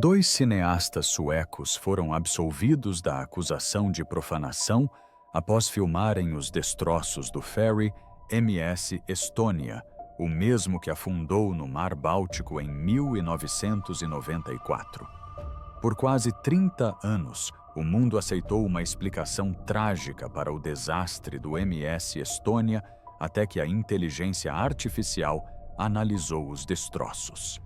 Dois cineastas suecos foram absolvidos da acusação de profanação após filmarem os destroços do ferry MS Estônia, o mesmo que afundou no Mar Báltico em 1994. Por quase 30 anos, o mundo aceitou uma explicação trágica para o desastre do MS Estônia até que a inteligência artificial analisou os destroços.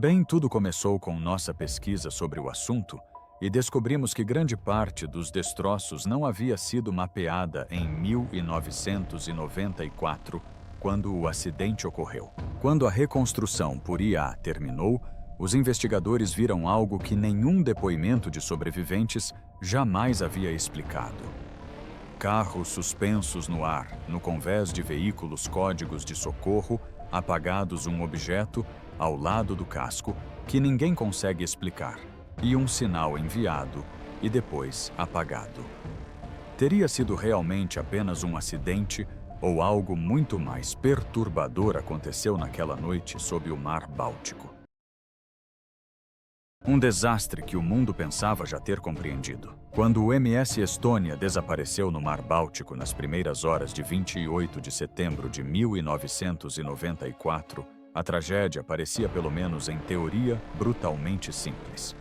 Bem, tudo começou com nossa pesquisa sobre o assunto e descobrimos que grande parte dos destroços não havia sido mapeada em 1994, quando o acidente ocorreu. Quando a reconstrução por IA terminou, os investigadores viram algo que nenhum depoimento de sobreviventes jamais havia explicado. Carros suspensos no ar, no convés de veículos códigos de socorro, apagados um objeto ao lado do casco que ninguém consegue explicar, e um sinal enviado e depois apagado. Teria sido realmente apenas um acidente ou algo muito mais perturbador aconteceu naquela noite sob o Mar Báltico? Um desastre que o mundo pensava já ter compreendido. Quando o MS Estônia desapareceu no Mar Báltico nas primeiras horas de 28 de setembro de 1994, a tragédia parecia, pelo menos em teoria, brutalmente simples.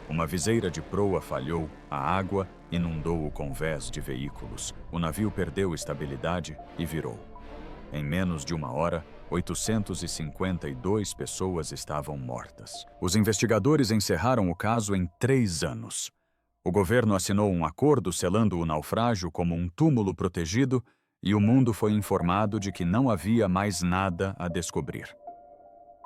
Uma viseira de proa falhou, a água inundou o convés de veículos, o navio perdeu estabilidade e virou. Em menos de uma hora, 852 pessoas estavam mortas. Os investigadores encerraram o caso em 3 anos. O governo assinou um acordo selando o naufrágio como um túmulo protegido e o mundo foi informado de que não havia mais nada a descobrir.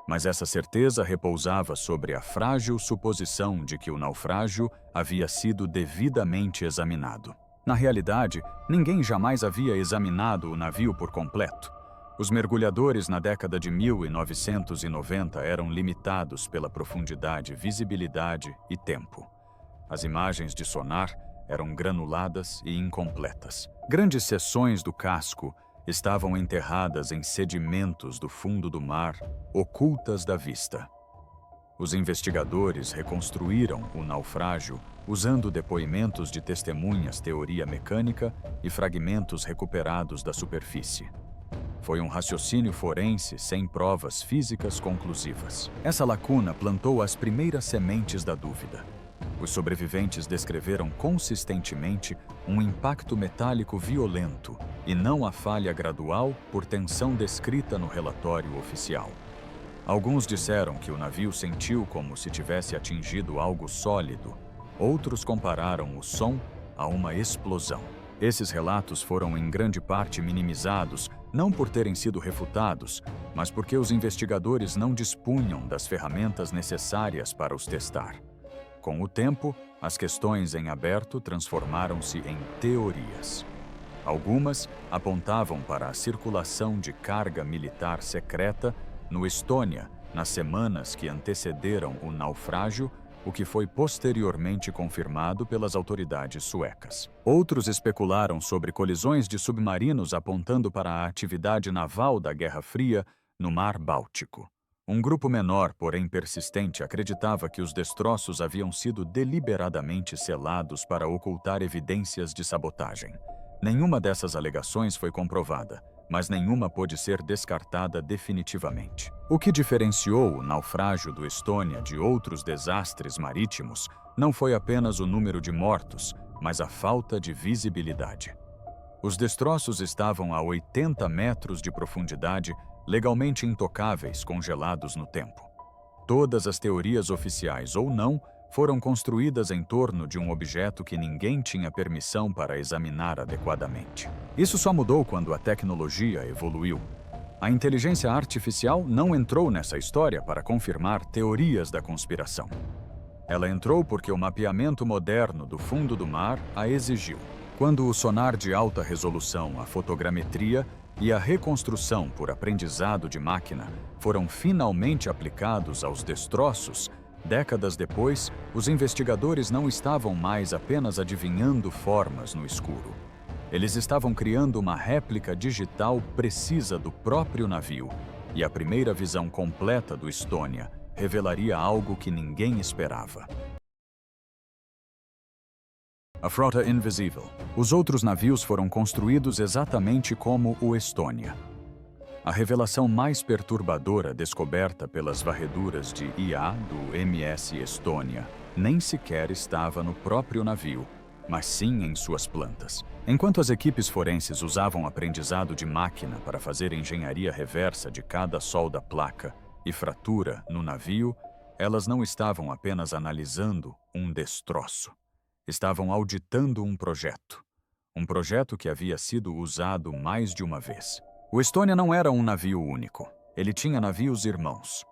Mas essa certeza repousava sobre a frágil suposição de que o naufrágio havia sido devidamente examinado. Na realidade, ninguém jamais havia examinado o navio por completo. Os mergulhadores na década de 1990 eram limitados pela profundidade, visibilidade e tempo. As imagens de sonar eram granuladas e incompletas. Grandes seções do casco estavam enterradas em sedimentos do fundo do mar, ocultas da vista. Os investigadores reconstruíram o naufrágio usando depoimentos de testemunhas, teoria mecânica e fragmentos recuperados da superfície. Foi um raciocínio forense sem provas físicas conclusivas. Essa lacuna plantou as primeiras sementes da dúvida. Os sobreviventes descreveram consistentemente um impacto metálico violento e não a falha gradual por tensão descrita no relatório oficial. Alguns disseram que o navio sentiu como se tivesse atingido algo sólido. Outros compararam o som a uma explosão. Esses relatos foram em grande parte minimizados, não por terem sido refutados, mas porque os investigadores não dispunham das ferramentas necessárias para os testar. Com o tempo, as questões em aberto transformaram-se em teorias. Algumas apontavam para a circulação de carga militar secreta no Estônia nas semanas que antecederam o naufrágio, o que foi posteriormente confirmado pelas autoridades suecas. Outros especularam sobre colisões de submarinos apontando para a atividade naval da Guerra Fria no Mar Báltico. Um grupo menor, porém persistente, acreditava que os destroços haviam sido deliberadamente selados para ocultar evidências de sabotagem. Nenhuma dessas alegações foi comprovada, mas nenhuma pôde ser descartada definitivamente. O que diferenciou o naufrágio do Estônia de outros desastres marítimos não foi apenas o número de mortos, mas a falta de visibilidade. Os destroços estavam a 80 metros de profundidade, legalmente intocáveis, congelados no tempo. Todas as teorias oficiais ou não foram construídas em torno de um objeto que ninguém tinha permissão para examinar adequadamente. Isso só mudou quando a tecnologia evoluiu. A inteligência artificial não entrou nessa história para confirmar teorias da conspiração. Ela entrou porque o mapeamento moderno do fundo do mar a exigiu. Quando o sonar de alta resolução, a fotogrametria e a reconstrução por aprendizado de máquina foram finalmente aplicados aos destroços, décadas depois, os investigadores não estavam mais apenas adivinhando formas no escuro. Eles estavam criando uma réplica digital precisa do próprio navio, e a primeira visão completa do Estônia revelaria algo que ninguém esperava. A Frota Invisível. Os outros navios foram construídos exatamente como o Estônia. A revelação mais perturbadora descoberta pelas varreduras de IA do MS Estônia nem sequer estava no próprio navio, mas sim em suas plantas. Enquanto as equipes forenses usavam aprendizado de máquina para fazer engenharia reversa de cada solda-placa e fratura no navio, elas não estavam apenas analisando um destroço. Estavam auditando um projeto que havia sido usado mais de uma vez. O Estônia não era um navio único. Ele tinha navios irmãos.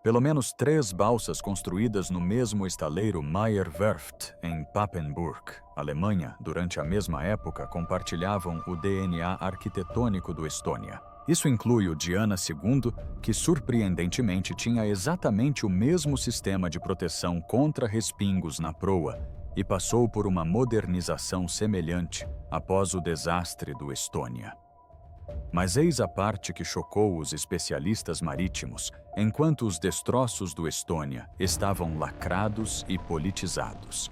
Pelo menos 3 balsas construídas no mesmo estaleiro Meyer Werft, em Papenburg, Alemanha, durante a mesma época, compartilhavam o DNA arquitetônico do Estônia. Isso inclui o Diana II, que surpreendentemente tinha exatamente o mesmo sistema de proteção contra respingos na proa e passou por uma modernização semelhante após o desastre do Estônia. Mas eis a parte que chocou os especialistas marítimos, enquanto os destroços do Estônia estavam lacrados e politizados.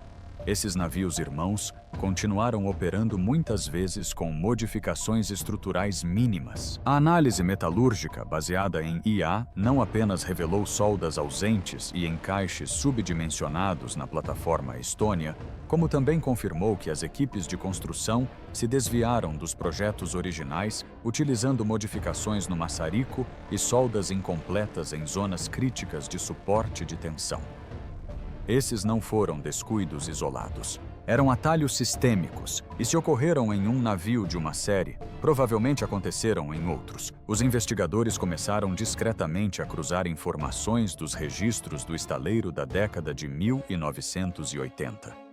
Esses navios irmãos continuaram operando muitas vezes com modificações estruturais mínimas. A análise metalúrgica baseada em IA não apenas revelou soldas ausentes e encaixes subdimensionados na plataforma Estônia, como também confirmou que as equipes de construção se desviaram dos projetos originais utilizando modificações no maçarico e soldas incompletas em zonas críticas de suporte de tensão. Esses não foram descuidos isolados. Eram atalhos sistêmicos, e se ocorreram em um navio de uma série, provavelmente aconteceram em outros. Os investigadores começaram discretamente a cruzar informações dos registros do estaleiro da década de 1980.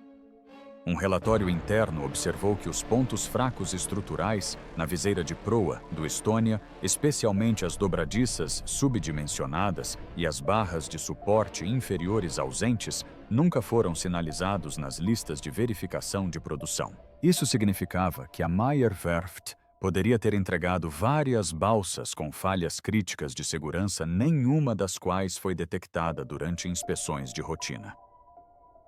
Um relatório interno observou que os pontos fracos estruturais na viseira de proa do Estônia, especialmente as dobradiças subdimensionadas e as barras de suporte inferiores ausentes, nunca foram sinalizados nas listas de verificação de produção. Isso significava que a Meyer Werft poderia ter entregado várias balsas com falhas críticas de segurança, nenhuma das quais foi detectada durante inspeções de rotina.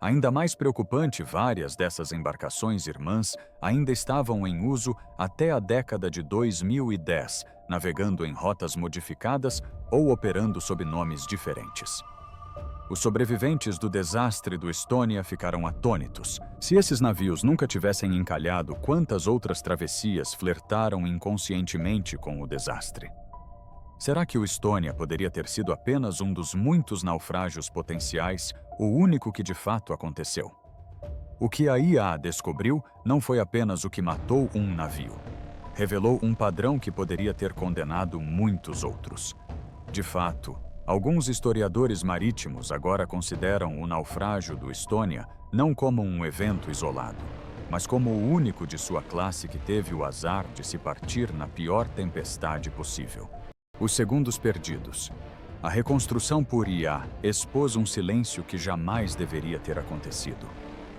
Ainda mais preocupante, várias dessas embarcações irmãs ainda estavam em uso até a década de 2010, navegando em rotas modificadas ou operando sob nomes diferentes. Os sobreviventes do desastre do Estônia ficaram atônitos. Se esses navios nunca tivessem encalhado, quantas outras travessias flertaram inconscientemente com o desastre? Será que o Estônia poderia ter sido apenas um dos muitos naufrágios potenciais, o único que de fato aconteceu? O que a IA descobriu não foi apenas o que matou um navio. Revelou um padrão que poderia ter condenado muitos outros. De fato, alguns historiadores marítimos agora consideram o naufrágio do Estônia não como um evento isolado, mas como o único de sua classe que teve o azar de se partir na pior tempestade possível. Os segundos perdidos. A reconstrução por IA expôs um silêncio que jamais deveria ter acontecido.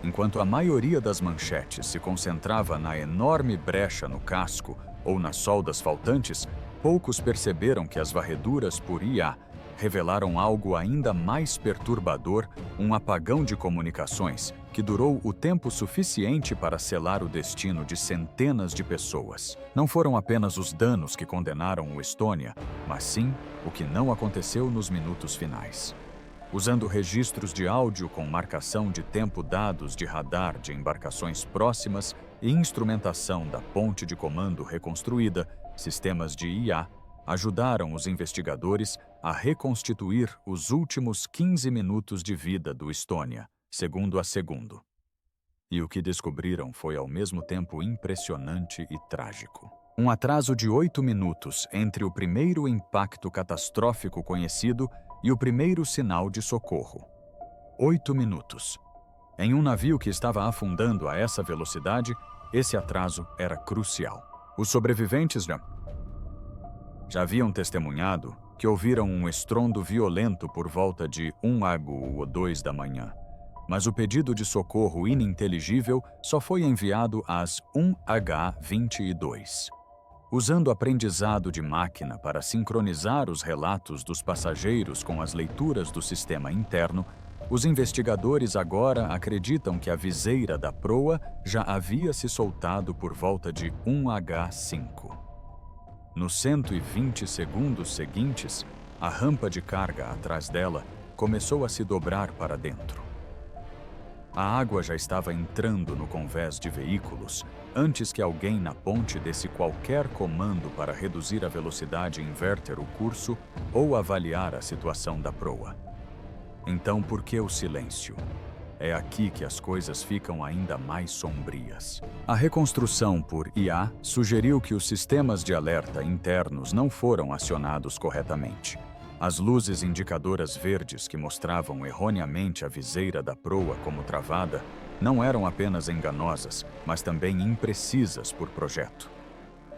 Enquanto a maioria das manchetes se concentrava na enorme brecha no casco ou nas soldas faltantes, poucos perceberam que as varreduras por IA revelaram algo ainda mais perturbador, um apagão de comunicações que durou o tempo suficiente para selar o destino de centenas de pessoas. Não foram apenas os danos que condenaram o Estônia, mas sim o que não aconteceu nos minutos finais. Usando registros de áudio com marcação de tempo dados de radar de embarcações próximas e instrumentação da ponte de comando reconstruída, sistemas de IA ajudaram os investigadores a reconstituir os últimos 15 minutos de vida do Estônia, segundo a segundo. E o que descobriram foi ao mesmo tempo impressionante e trágico. Um atraso de 8 minutos entre o primeiro impacto catastrófico conhecido e o primeiro sinal de socorro. 8 minutos. Em um navio que estava afundando a essa velocidade, esse atraso era crucial. Os sobreviventes já haviam testemunhado que ouviram um estrondo violento por volta de 1h ou 2 da manhã. Mas o pedido de socorro ininteligível só foi enviado às 1h22. Usando aprendizado de máquina para sincronizar os relatos dos passageiros com as leituras do sistema interno, os investigadores agora acreditam que a viseira da proa já havia se soltado por volta de 1H5. Nos 120 segundos seguintes, a rampa de carga atrás dela começou a se dobrar para dentro. A água já estava entrando no convés de veículos antes que alguém na ponte desse qualquer comando para reduzir a velocidade e inverter o curso ou avaliar a situação da proa. Então, por que o silêncio? É aqui que as coisas ficam ainda mais sombrias. A reconstrução por IA sugeriu que os sistemas de alerta internos não foram acionados corretamente. As luzes indicadoras verdes que mostravam erroneamente a viseira da proa como travada não eram apenas enganosas, mas também imprecisas por projeto.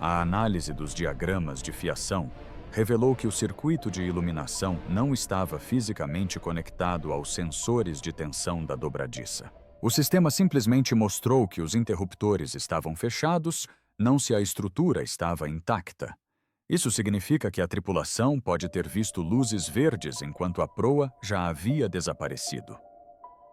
A análise dos diagramas de fiação revelou que o circuito de iluminação não estava fisicamente conectado aos sensores de tensão da dobradiça. O sistema simplesmente mostrou que os interruptores estavam fechados, não se a estrutura estava intacta. Isso significa que a tripulação pode ter visto luzes verdes enquanto a proa já havia desaparecido.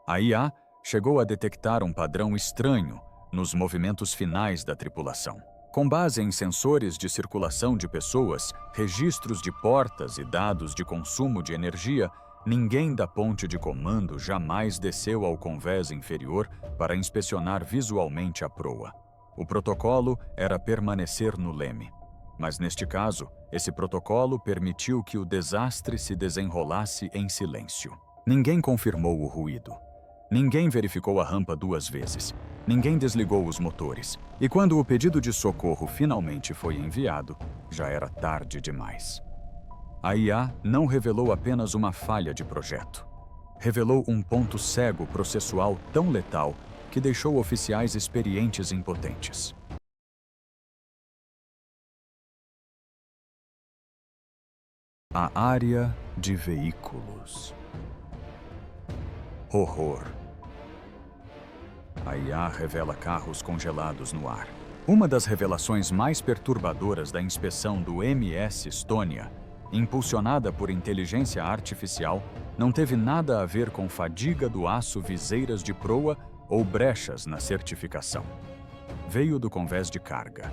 A IA chegou a detectar um padrão estranho nos movimentos finais da tripulação. Com base em sensores de circulação de pessoas, registros de portas e dados de consumo de energia, ninguém da ponte de comando jamais desceu ao convés inferior para inspecionar visualmente a proa. O protocolo era permanecer no leme. Mas neste caso, esse protocolo permitiu que o desastre se desenrolasse em silêncio. Ninguém confirmou o ruído. Ninguém verificou a rampa 2 vezes. Ninguém desligou os motores. E quando o pedido de socorro finalmente foi enviado, já era tarde demais. A IA não revelou apenas uma falha de projeto. Revelou um ponto cego processual tão letal que deixou oficiais experientes impotentes. A área de veículos. Horror. A IA revela carros congelados no ar. Uma das revelações mais perturbadoras da inspeção do MS Estônia, impulsionada por inteligência artificial, não teve nada a ver com fadiga do aço, viseiras de proa ou brechas na certificação. Veio do convés de carga.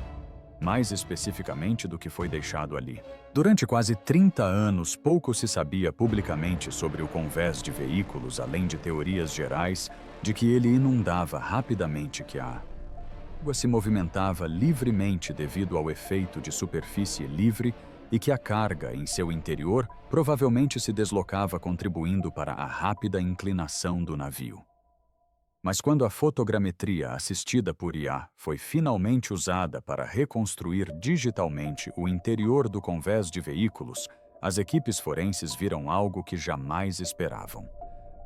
Mais especificamente do que foi deixado ali. Durante quase 30 anos, pouco se sabia publicamente sobre o convés de veículos, além de teorias gerais de que ele inundava rapidamente, que a água se movimentava livremente devido ao efeito de superfície livre e que a carga em seu interior provavelmente se deslocava, contribuindo para a rápida inclinação do navio. Mas quando a fotogrametria assistida por IA foi finalmente usada para reconstruir digitalmente o interior do convés de veículos, as equipes forenses viram algo que jamais esperavam.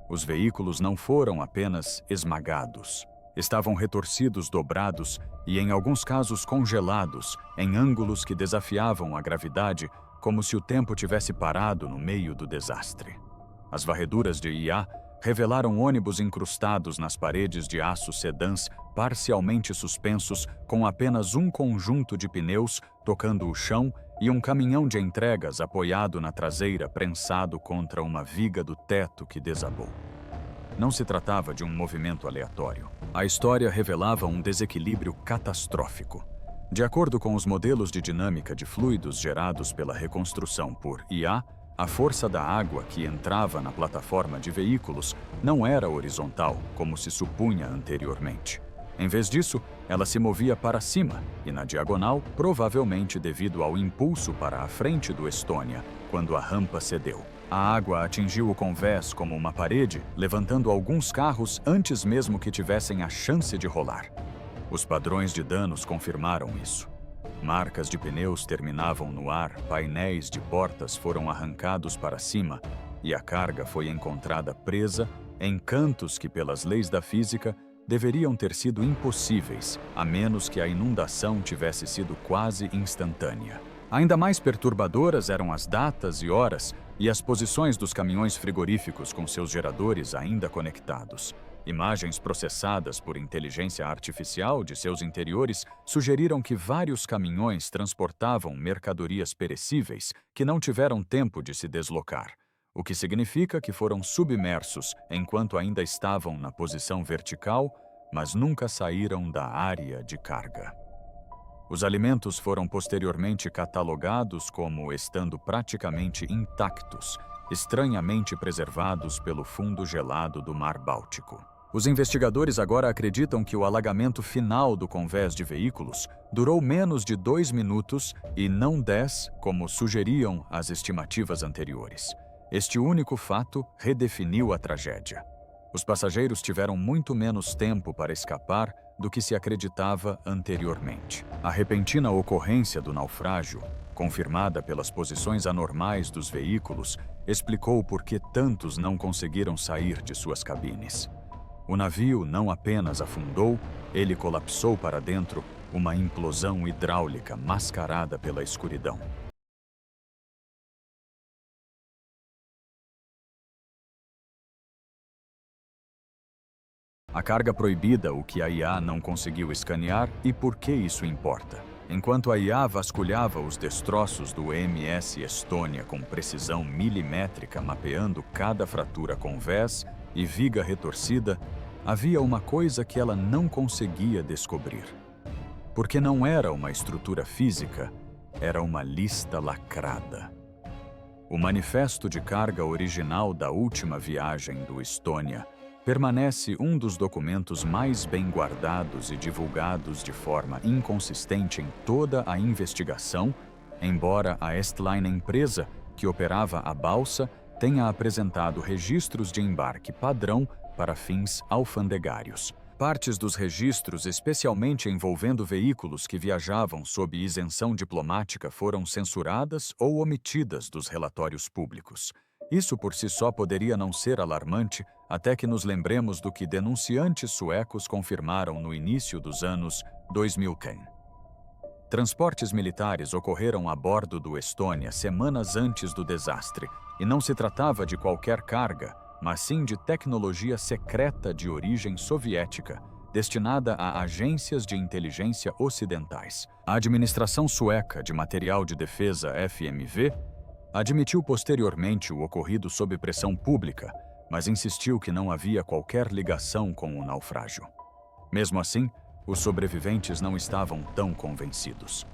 Os veículos não foram apenas esmagados. Estavam retorcidos, dobrados e, em alguns casos, congelados em ângulos que desafiavam a gravidade, como se o tempo tivesse parado no meio do desastre. As varreduras de IA revelaram ônibus incrustados nas paredes de aço, sedãs parcialmente suspensos com apenas um conjunto de pneus tocando o chão e um caminhão de entregas apoiado na traseira, prensado contra uma viga do teto que desabou. Não se tratava de um movimento aleatório. A história revelava um desequilíbrio catastrófico. De acordo com os modelos de dinâmica de fluidos gerados pela reconstrução por IA, a força da água que entrava na plataforma de veículos não era horizontal, como se supunha anteriormente. Em vez disso, ela se movia para cima e na diagonal, provavelmente devido ao impulso para a frente do Estônia, quando a rampa cedeu. A água atingiu o convés como uma parede, levantando alguns carros antes mesmo que tivessem a chance de rolar. Os padrões de danos confirmaram isso. Marcas de pneus terminavam no ar, painéis de portas foram arrancados para cima e a carga foi encontrada presa em cantos que, pelas leis da física, deveriam ter sido impossíveis, a menos que a inundação tivesse sido quase instantânea. Ainda mais perturbadoras eram as datas e horas e as posições dos caminhões frigoríficos com seus geradores ainda conectados. Imagens processadas por inteligência artificial de seus interiores sugeriram que vários caminhões transportavam mercadorias perecíveis que não tiveram tempo de se deslocar, o que significa que foram submersos enquanto ainda estavam na posição vertical, mas nunca saíram da área de carga. Os alimentos foram posteriormente catalogados como estando praticamente intactos, estranhamente preservados pelo fundo gelado do Mar Báltico. Os investigadores agora acreditam que o alagamento final do convés de veículos durou menos de 2 minutos e não 10, como sugeriam as estimativas anteriores. Este único fato redefiniu a tragédia. Os passageiros tiveram muito menos tempo para escapar do que se acreditava anteriormente. A repentina ocorrência do naufrágio, confirmada pelas posições anormais dos veículos, explicou por que tantos não conseguiram sair de suas cabines. O navio não apenas afundou, ele colapsou para dentro, uma implosão hidráulica mascarada pela escuridão. A carga proibida, o que a IA não conseguiu escanear e por que isso importa. Enquanto a IA vasculhava os destroços do MS Estônia com precisão milimétrica, mapeando cada fratura convés e viga retorcida, havia uma coisa que ela não conseguia descobrir. Porque não era uma estrutura física, era uma lista lacrada. O manifesto de carga original da última viagem do Estônia permanece um dos documentos mais bem guardados e divulgados de forma inconsistente em toda a investigação, embora a Estline empresa que operava a balsa tenha apresentado registros de embarque padrão para fins alfandegários. Partes dos registros, especialmente envolvendo veículos que viajavam sob isenção diplomática, foram censuradas ou omitidas dos relatórios públicos. Isso por si só poderia não ser alarmante, até que nos lembremos do que denunciantes suecos confirmaram no início dos anos 2000. Transportes militares ocorreram a bordo do Estônia semanas antes do desastre, e não se tratava de qualquer carga, mas sim de tecnologia secreta de origem soviética, destinada a agências de inteligência ocidentais. A Administração Sueca de Material de Defesa, FMV, admitiu posteriormente o ocorrido sob pressão pública, mas insistiu que não havia qualquer ligação com o naufrágio. Mesmo assim, os sobreviventes não estavam tão convencidos.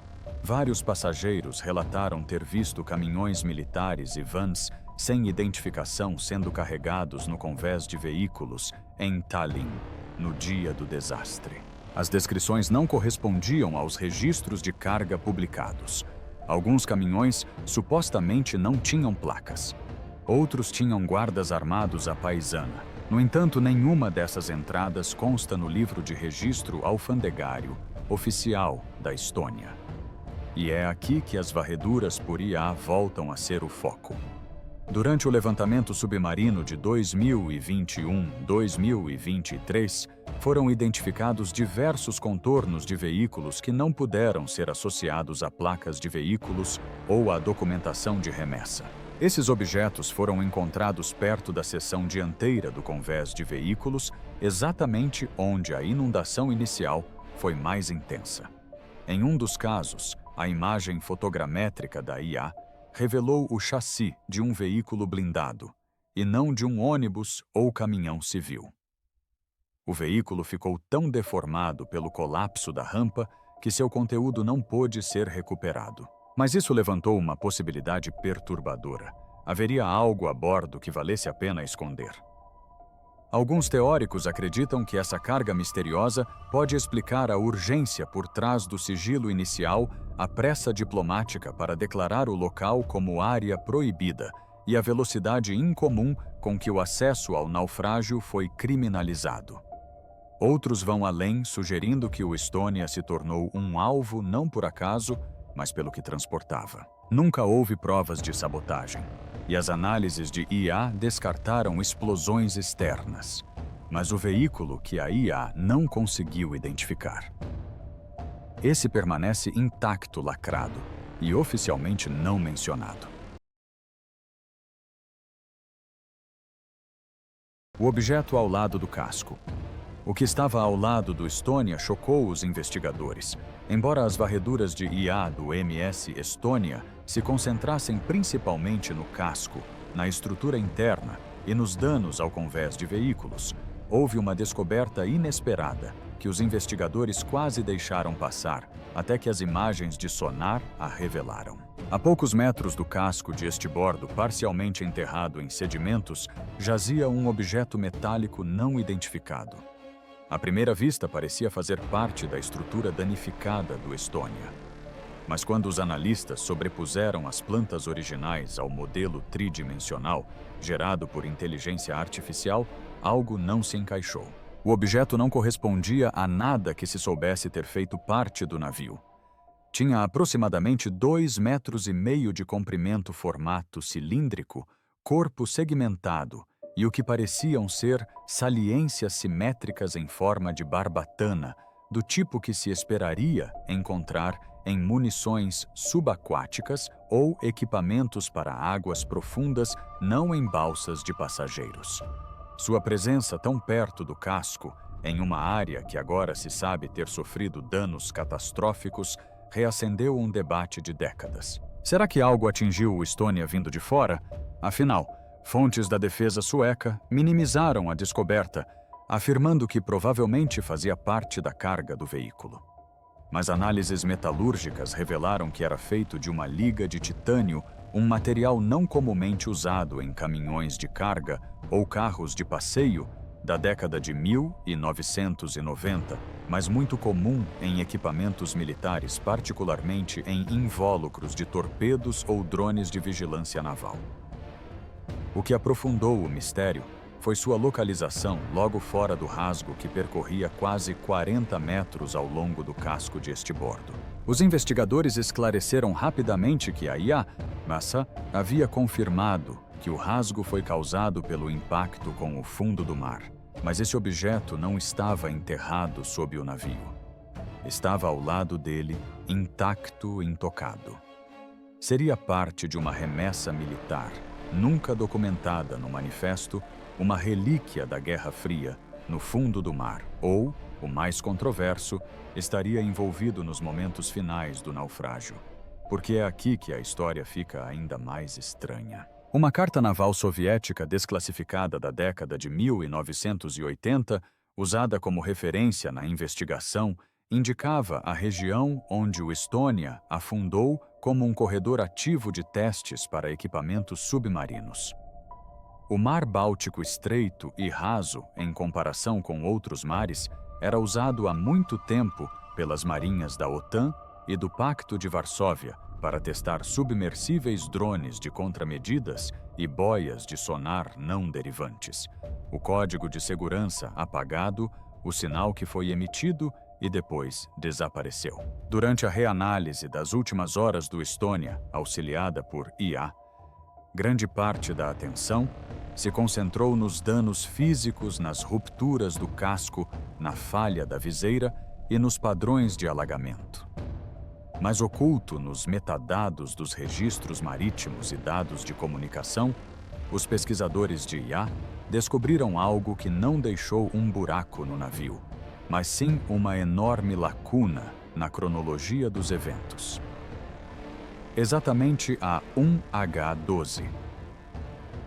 Vários passageiros relataram ter visto caminhões militares e vans sem identificação sendo carregados no convés de veículos em Tallinn, no dia do desastre. As descrições não correspondiam aos registros de carga publicados. Alguns caminhões supostamente não tinham placas. Outros tinham guardas armados à paisana. No entanto, nenhuma dessas entradas consta no livro de registro alfandegário oficial da Estônia. E é aqui que as varreduras por IA voltam a ser o foco. Durante o levantamento submarino de 2021-2023, foram identificados diversos contornos de veículos que não puderam ser associados a placas de veículos ou à documentação de remessa. Esses objetos foram encontrados perto da seção dianteira do convés de veículos, exatamente onde a inundação inicial foi mais intensa. Em um dos casos, a imagem fotogramétrica da IA revelou o chassi de um veículo blindado, e não de um ônibus ou caminhão civil. O veículo ficou tão deformado pelo colapso da rampa que seu conteúdo não pôde ser recuperado. Mas isso levantou uma possibilidade perturbadora. Haveria algo a bordo que valesse a pena esconder. Alguns teóricos acreditam que essa carga misteriosa pode explicar a urgência por trás do sigilo inicial, a pressa diplomática para declarar o local como área proibida e a velocidade incomum com que o acesso ao naufrágio foi criminalizado. Outros vão além, sugerindo que o Estônia se tornou um alvo não por acaso, mas pelo que transportava. Nunca houve provas de sabotagem, e as análises de IA descartaram explosões externas, mas o veículo que a IA não conseguiu identificar. Esse permanece intacto, lacrado e oficialmente não mencionado. o objeto ao lado do casco. O que estava ao lado do Estônia chocou os investigadores. Embora as varreduras de IA do MS Estônia se concentrassem principalmente no casco, na estrutura interna e nos danos ao convés de veículos, houve uma descoberta inesperada que os investigadores quase deixaram passar, até que as imagens de sonar a revelaram. A poucos metros do casco de estibordo, parcialmente enterrado em sedimentos, jazia um objeto metálico não identificado. À primeira vista, parecia fazer parte da estrutura danificada do Estônia. Mas quando os analistas sobrepuseram as plantas originais ao modelo tridimensional, gerado por inteligência artificial, algo não se encaixou. O objeto não correspondia a nada que se soubesse ter feito parte do navio. Tinha aproximadamente 2,5 metros de comprimento, formato cilíndrico, corpo segmentado e o que pareciam ser saliências simétricas em forma de barbatana, do tipo que se esperaria encontrar em munições subaquáticas ou equipamentos para águas profundas, não em balsas de passageiros. Sua presença tão perto do casco, em uma área que agora se sabe ter sofrido danos catastróficos, reacendeu um debate de décadas. Será que algo atingiu o Estônia vindo de fora? Afinal, fontes da defesa sueca minimizaram a descoberta, afirmando que provavelmente fazia parte da carga do veículo. Mas análises metalúrgicas revelaram que era feito de uma liga de titânio, um material não comumente usado em caminhões de carga ou carros de passeio da década de 1990, mas muito comum em equipamentos militares, particularmente em invólucros de torpedos ou drones de vigilância naval. O que aprofundou o mistério foi sua localização logo fora do rasgo que percorria quase 40 metros ao longo do casco de estibordo. Os investigadores esclareceram rapidamente que a IA Massa havia confirmado que o rasgo foi causado pelo impacto com o fundo do mar, mas esse objeto não estava enterrado sob o navio. Estava ao lado dele, intacto e intocado. Seria parte de uma remessa militar, nunca documentada no manifesto, uma relíquia da Guerra Fria, no fundo do mar, ou, o mais controverso, estaria envolvido nos momentos finais do naufrágio. Porque é aqui que a história fica ainda mais estranha. Uma carta naval soviética desclassificada da década de 1980, usada como referência na investigação, indicava a região onde o Estônia afundou como um corredor ativo de testes para equipamentos submarinos. O Mar Báltico estreito e raso, em comparação com outros mares, era usado há muito tempo pelas marinhas da OTAN e do Pacto de Varsóvia para testar submersíveis drones de contramedidas e boias de sonar não derivantes. O código de segurança apagado, o sinal que foi emitido e depois desapareceu. Durante a reanálise das últimas horas do Estônia, auxiliada por IA, grande parte da atenção se concentrou nos danos físicos, nas rupturas do casco, na falha da viseira e nos padrões de alagamento. Mas oculto nos metadados dos registros marítimos e dados de comunicação, os pesquisadores de IA descobriram algo que não deixou um buraco no navio, mas sim uma enorme lacuna na cronologia dos eventos. Exatamente a 1H12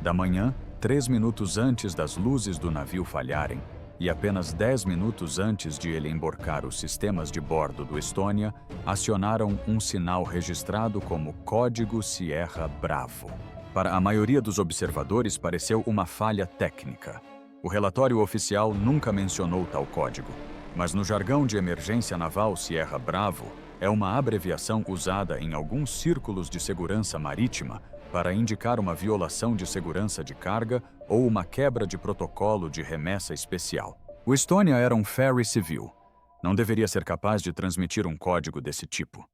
da manhã, 3 minutos antes das luzes do navio falharem e apenas 10 minutos antes de ele emborcar os sistemas de bordo do Estônia, acionaram um sinal registrado como Código Sierra Bravo. Para a maioria dos observadores, pareceu uma falha técnica. O relatório oficial nunca mencionou tal código, mas no jargão de emergência naval Sierra Bravo é uma abreviação usada em alguns círculos de segurança marítima para indicar uma violação de segurança de carga ou uma quebra de protocolo de remessa especial. O Estônia era um ferry civil. Não deveria ser capaz de transmitir um código desse tipo.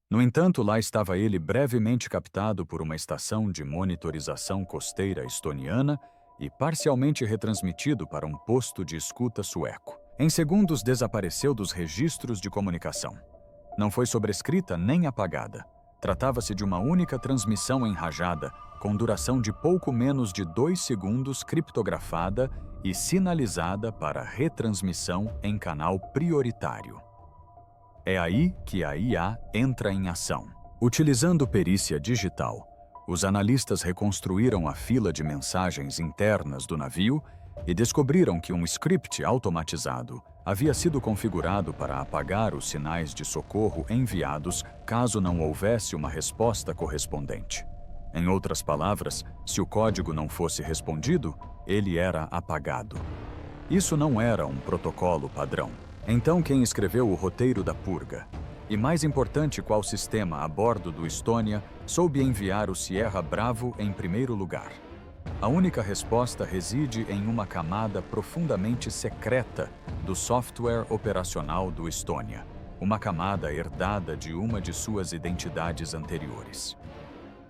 No entanto, lá estava ele brevemente captado por uma estação de monitorização costeira estoniana e parcialmente retransmitido para um posto de escuta sueco. Em segundos, desapareceu dos registros de comunicação. Não foi sobrescrita nem apagada. Tratava-se de uma única transmissão em rajada, com duração de pouco menos de 2 segundos, criptografada e sinalizada para retransmissão em canal prioritário. É aí que a IA entra em ação. Utilizando perícia digital, os analistas reconstruíram a fila de mensagens internas do navio e descobriram que um script automatizado havia sido configurado para apagar os sinais de socorro enviados caso não houvesse uma resposta correspondente. Em outras palavras, se o código não fosse respondido, ele era apagado. Isso não era um protocolo padrão. Então, quem escreveu o roteiro da purga? E mais importante, qual sistema a bordo do Estônia soube enviar o Sierra Bravo em primeiro lugar? A única resposta reside em uma camada profundamente secreta do software operacional do Estônia, uma camada herdada de uma de suas identidades anteriores.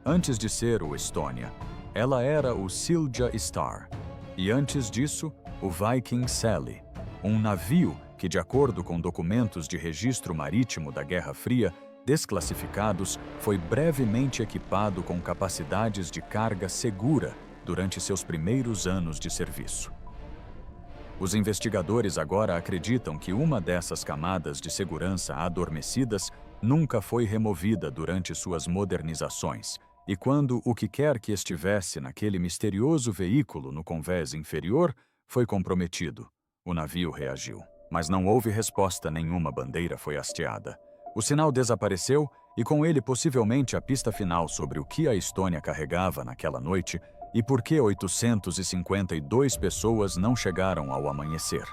Antes de ser o Estônia, ela era o Silja Star, e antes disso, o Viking Sally, um navio que, de acordo com documentos de registro marítimo da Guerra Fria, desclassificados, foi brevemente equipado com capacidades de carga segura durante seus primeiros anos de serviço. Os investigadores agora acreditam que uma dessas camadas de segurança adormecidas nunca foi removida durante suas modernizações, e quando o que quer que estivesse naquele misterioso veículo no convés inferior foi comprometido, o navio reagiu. Mas não houve resposta nenhuma, bandeira foi hasteada. O sinal desapareceu e com ele possivelmente a pista final sobre o que a Estônia carregava naquela noite e por que 852 pessoas não chegaram ao amanhecer.